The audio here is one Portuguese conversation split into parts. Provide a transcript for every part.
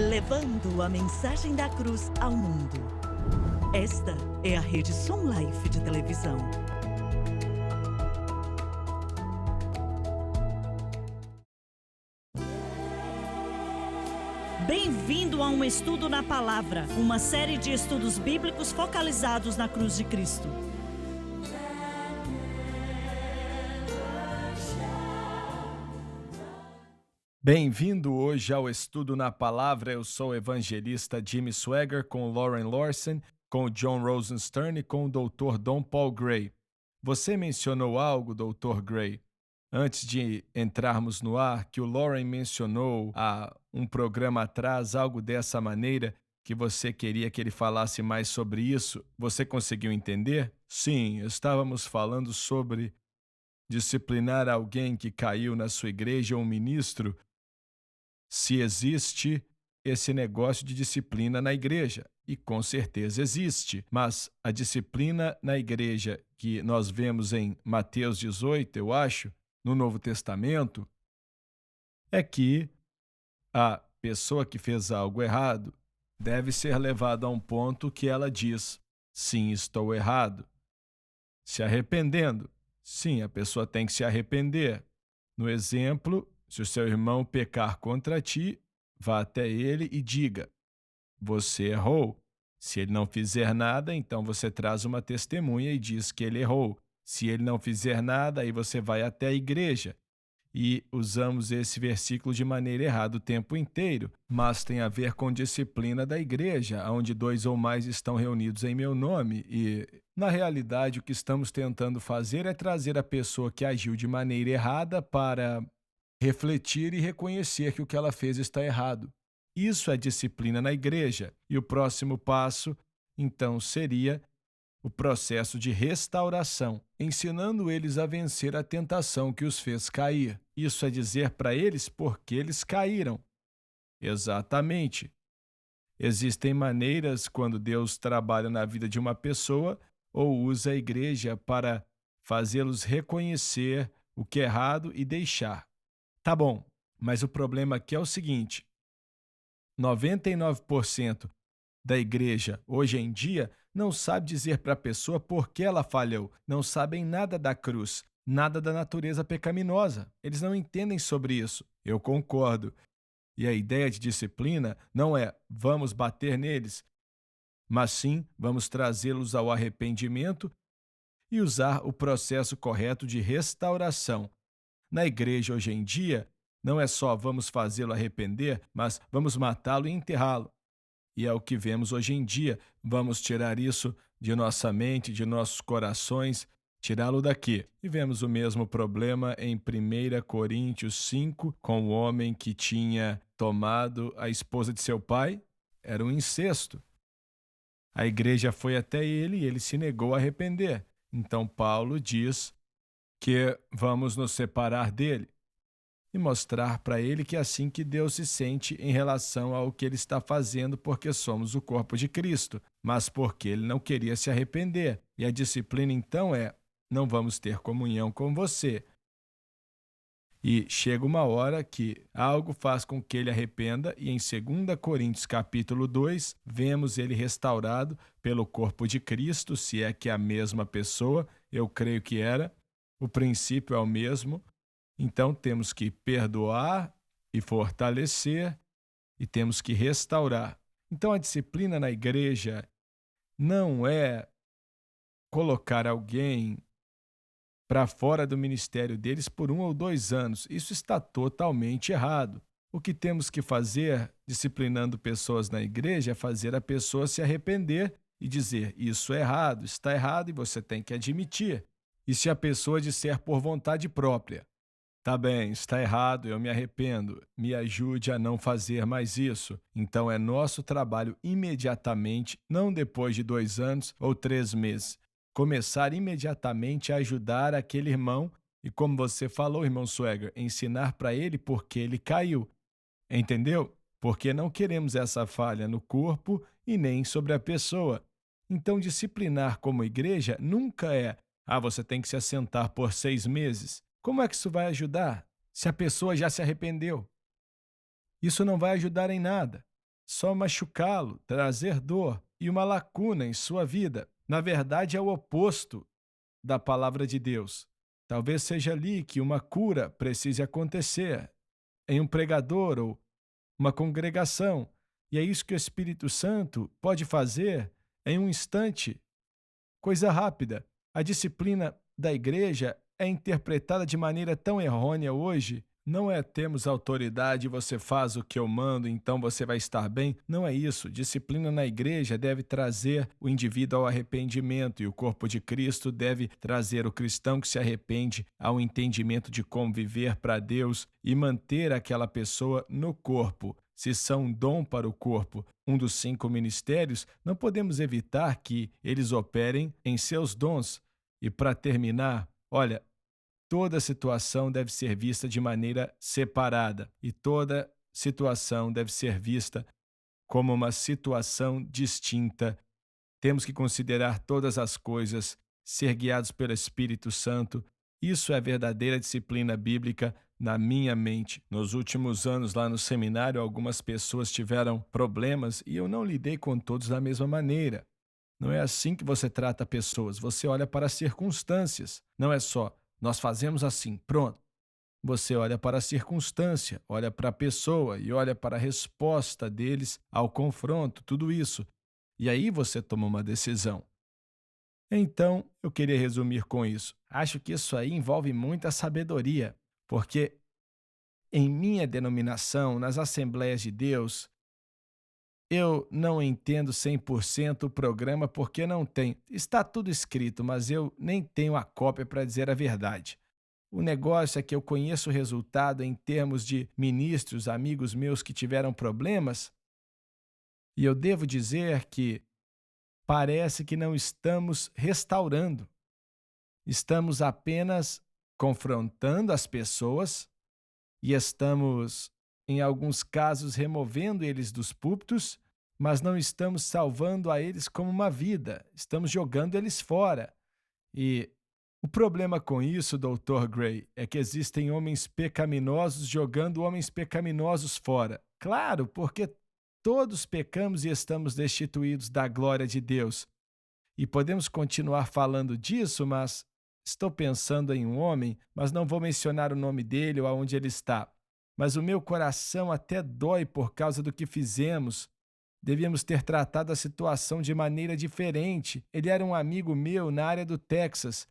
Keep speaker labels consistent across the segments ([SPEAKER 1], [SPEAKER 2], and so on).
[SPEAKER 1] levando a mensagem da cruz ao mundo. Esta é a Rede Som Life de televisão. Bem-vindo a um estudo na palavra, uma série de estudos bíblicos focalizados na cruz de Cristo.
[SPEAKER 2] Bem-vindo hoje ao Estudo na Palavra. Eu sou o evangelista Jimmy Swaggart, com Lauren Lawson, com o John Rosenstern e com o Dr. Don Paul Gray. Você mencionou algo, Dr. Gray, antes de entrarmos no ar, que o Lauren mencionou há um programa atrás, algo dessa maneira, que você queria que ele falasse mais sobre isso. Você conseguiu entender? Sim, estávamos falando sobre disciplinar alguém que caiu na sua igreja, ou um ministro, se existe esse negócio de disciplina na igreja. E com certeza existe, mas a disciplina na igreja que nós vemos em Mateus 18, eu acho, no Novo Testamento, é que a pessoa que fez algo errado deve ser levada a um ponto que ela diz: sim, estou errado. Se arrependendo. Sim, a pessoa tem que se arrepender. No exemplo, se o seu irmão pecar contra ti, vá até ele e diga: você errou. Se ele não fizer nada, então você traz uma testemunha e diz que ele errou. Se ele não fizer nada, aí você vai até a igreja. E usamos esse versículo de maneira errada o tempo inteiro, mas tem a ver com disciplina da igreja, onde 2 ou mais estão reunidos em meu nome. E, na realidade, o que estamos tentando fazer é trazer a pessoa que agiu de maneira errada para refletir e reconhecer que o que ela fez está errado. Isso é disciplina na igreja. E o próximo passo, então, seria o processo de restauração, ensinando eles a vencer a tentação que os fez cair. Isso é dizer para eles por que eles caíram. Exatamente. Existem maneiras quando Deus trabalha na vida de uma pessoa ou usa a igreja para fazê-los reconhecer o que é errado e deixar. Tá bom, mas o problema aqui é o seguinte: 99% da igreja, hoje em dia, não sabe dizer para a pessoa por que ela falhou, não sabem nada da cruz, nada da natureza pecaminosa. Eles não entendem sobre isso. Eu concordo. E a ideia de disciplina não é vamos bater neles, mas sim vamos trazê-los ao arrependimento e usar o processo correto de restauração. Na igreja hoje em dia, não é só vamos fazê-lo arrepender, mas vamos matá-lo e enterrá-lo. E é o que vemos hoje em dia. Vamos tirar isso de nossa mente, de nossos corações, tirá-lo daqui. E vemos o mesmo problema em 1 Coríntios 5, com o homem que tinha tomado a esposa de seu pai. Era um incesto. A igreja foi até ele e ele se negou a arrepender. Então Paulo diz que vamos nos separar dele e mostrar para ele que é assim que Deus se sente em relação ao que ele está fazendo, porque somos o corpo de Cristo, mas porque ele não queria se arrepender. E a disciplina então é: não vamos ter comunhão com você. E chega uma hora que algo faz com que ele arrependa, e em 2 Coríntios capítulo 2, vemos ele restaurado pelo corpo de Cristo, se é que é a mesma pessoa. Eu creio que era. O princípio é o mesmo. Então temos que perdoar e fortalecer, e temos que restaurar. Então a disciplina na igreja não é colocar alguém para fora do ministério deles por 1 ou 2 anos. Isso está totalmente errado. O que temos que fazer, disciplinando pessoas na igreja, é fazer a pessoa se arrepender e dizer: isso é errado, está errado e você tem que admitir. E se a pessoa disser por vontade própria: tá bem, está errado, eu me arrependo, me ajude a não fazer mais isso. Então é nosso trabalho imediatamente, não depois de 2 anos ou 3 meses, começar imediatamente a ajudar aquele irmão e, como você falou, irmão Swaggart, ensinar para ele por que ele caiu. Entendeu? Porque não queremos essa falha no corpo e nem sobre a pessoa. Então disciplinar como igreja nunca é: você tem que se assentar por 6 meses. Como é que isso vai ajudar se a pessoa já se arrependeu? Isso não vai ajudar em nada. só machucá-lo, trazer dor e uma lacuna em sua vida. Na verdade, é o oposto da palavra de Deus. Talvez seja ali que uma cura precise acontecer, em um pregador ou uma congregação. E é isso que o Espírito Santo pode fazer em um instante, coisa rápida. A disciplina da igreja é interpretada de maneira tão errônea hoje. Não é temos autoridade, você faz o que eu mando, então você vai estar bem. Não é isso. Disciplina na igreja deve trazer o indivíduo ao arrependimento e o corpo de Cristo deve trazer o cristão que se arrepende ao entendimento de como viver para Deus e manter aquela pessoa no corpo. Se são um dom para o corpo, um dos 5 ministérios, não podemos evitar que eles operem em seus dons. E para terminar, olha, toda situação deve ser vista de maneira separada e toda situação deve ser vista como uma situação distinta. Temos que considerar todas as coisas, ser guiados pelo Espírito Santo. Isso é verdadeira disciplina bíblica na minha mente. Nos últimos anos, lá no seminário, algumas pessoas tiveram problemas e eu não lidei com todos da mesma maneira. Não é assim que você trata pessoas. Você olha para as circunstâncias. Não é só, nós fazemos assim, pronto. Você olha para a circunstância, olha para a pessoa e olha para a resposta deles ao confronto, tudo isso. E aí você toma uma decisão. Então, eu queria resumir com isso. Acho que isso aí envolve muita sabedoria, porque em minha denominação, nas Assembleias de Deus, eu não entendo 100% o programa porque não tem. Está tudo escrito, mas eu nem tenho a cópia para dizer a verdade. O negócio é que eu conheço o resultado em termos de ministros, amigos meus que tiveram problemas, e eu devo dizer que parece que não estamos restaurando. Estamos apenas confrontando as pessoas e estamos, em alguns casos, removendo eles dos púlpitos, mas não estamos salvando a eles como uma vida. Estamos jogando eles fora. E o problema com isso, Dr. Gray, é que existem homens pecaminosos jogando homens pecaminosos fora. Claro, porque todos pecamos e estamos destituídos da glória de Deus. E podemos continuar falando disso, mas estou pensando em um homem, mas não vou mencionar o nome dele ou aonde ele está. Mas o meu coração até dói por causa do que fizemos. Devíamos ter tratado a situação de maneira diferente. Ele era um amigo meu na área do Texas.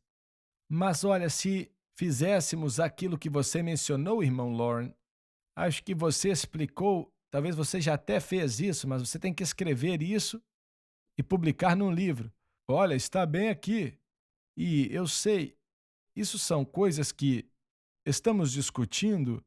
[SPEAKER 2] Mas olha, se fizéssemos aquilo que você mencionou, irmão Lauren, acho que você explicou, talvez você já até fez isso, mas você tem que escrever isso e publicar num livro. Olha, está bem aqui. E eu sei, isso são coisas que estamos discutindo,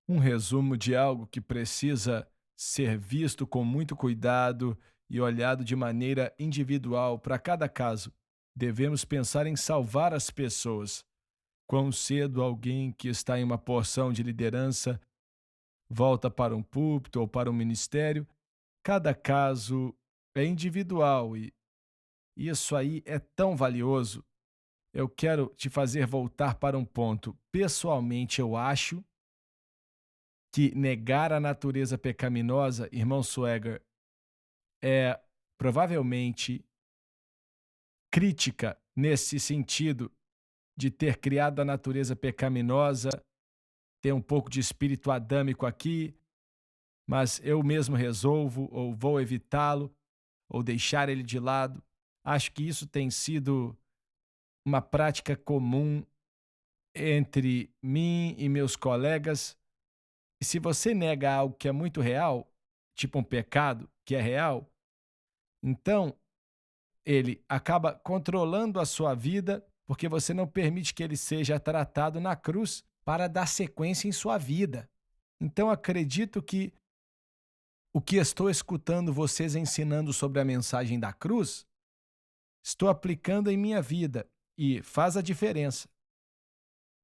[SPEAKER 2] um resumo de algo que precisa ser visto com muito cuidado e olhado de maneira individual para cada caso. Devemos pensar em salvar as pessoas. Quão cedo alguém que está em uma porção de liderança volta para um púlpito ou para um ministério, cada caso é individual e isso aí é tão valioso. Eu quero te fazer voltar para um ponto. Pessoalmente, eu acho que negar a natureza pecaminosa, irmão Swagger, é provavelmente crítica nesse sentido de ter criado a natureza pecaminosa, ter um pouco de espírito adâmico aqui, mas eu mesmo resolvo ou vou evitá-lo ou deixar ele de lado. Acho que isso tem sido uma prática comum entre mim e meus colegas. E se você nega algo que é muito real, tipo um pecado que é real, então ele acaba controlando a sua vida porque você não permite que ele seja tratado na cruz para dar sequência em sua vida. Então acredito que o que estou escutando vocês ensinando sobre a mensagem da cruz, estou aplicando em minha vida e faz a diferença.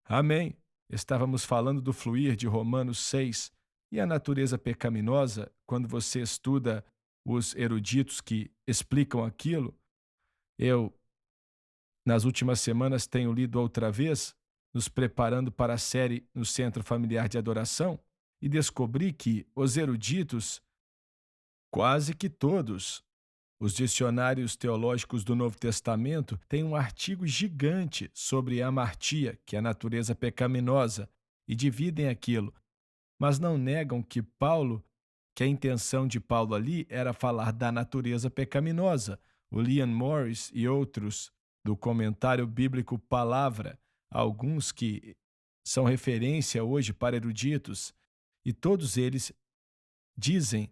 [SPEAKER 2] Amém. Estávamos falando do fluir de Romanos 6 e a natureza pecaminosa, quando você estuda os eruditos que explicam aquilo. Eu, nas últimas semanas, tenho lido outra vez, nos preparando para a série no Centro Familiar de Adoração, e descobri que os eruditos Quase que todos. Os dicionários teológicos do Novo Testamento têm um artigo gigante sobre a amartia, que é a natureza pecaminosa, e dividem aquilo, mas não negam que a intenção de Paulo ali era falar da natureza pecaminosa. O Leon Morris e outros do comentário bíblico Palavra, alguns que são referência hoje para eruditos, e todos eles dizem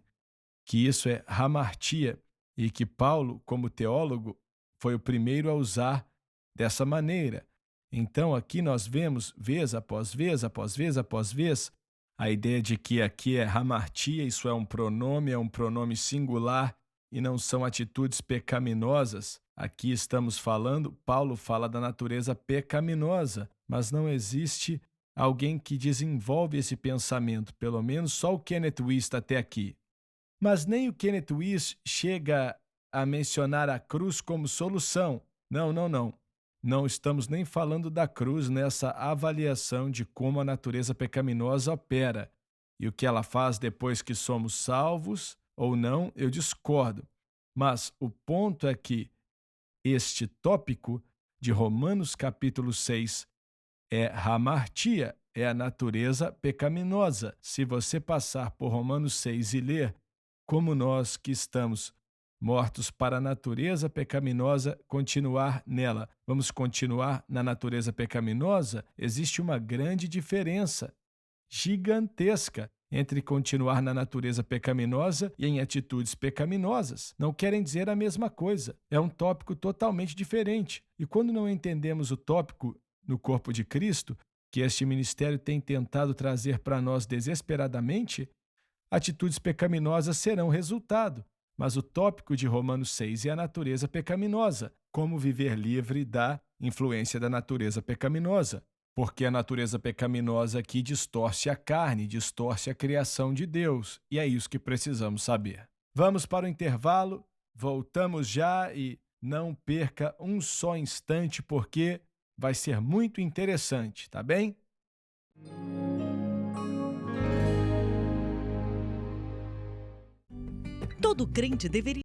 [SPEAKER 2] que isso é hamartia e que Paulo, como teólogo, foi o primeiro a usar dessa maneira. Então, aqui nós vemos, vez após vez, após vez, após vez, a ideia de que aqui é hamartia, isso é um pronome singular e não são atitudes pecaminosas. Aqui estamos falando, Paulo fala da natureza pecaminosa, mas não existe alguém que desenvolve esse pensamento, pelo menos só o Kenneth Wuest até aqui. Mas nem o Kenneth Wuest chega a mencionar a cruz como solução. Não, não, não. Não estamos nem falando da cruz nessa avaliação de como a natureza pecaminosa opera. E o que ela faz depois que somos salvos ou não, eu discordo. Mas o ponto é que este tópico de Romanos capítulo 6 é hamartia, é a natureza pecaminosa. Se você passar por Romanos 6 e ler como nós que estamos mortos para a natureza pecaminosa, continuar nela. Vamos continuar na natureza pecaminosa? Existe uma grande diferença, gigantesca, entre continuar na natureza pecaminosa e em atitudes pecaminosas. Não querem dizer a mesma coisa. É um tópico totalmente diferente. E quando não entendemos o tópico no corpo de Cristo, que este ministério tem tentado trazer para nós desesperadamente, atitudes pecaminosas serão resultado. Mas o tópico de Romanos 6 é a natureza pecaminosa, como viver livre da influência da natureza pecaminosa. Porque a natureza pecaminosa aqui distorce a carne, distorce a criação de Deus, e é isso que precisamos saber. Vamos para o intervalo, voltamos já e não perca um só instante, porque vai ser muito interessante, tá bem?
[SPEAKER 1] Todo crente deveria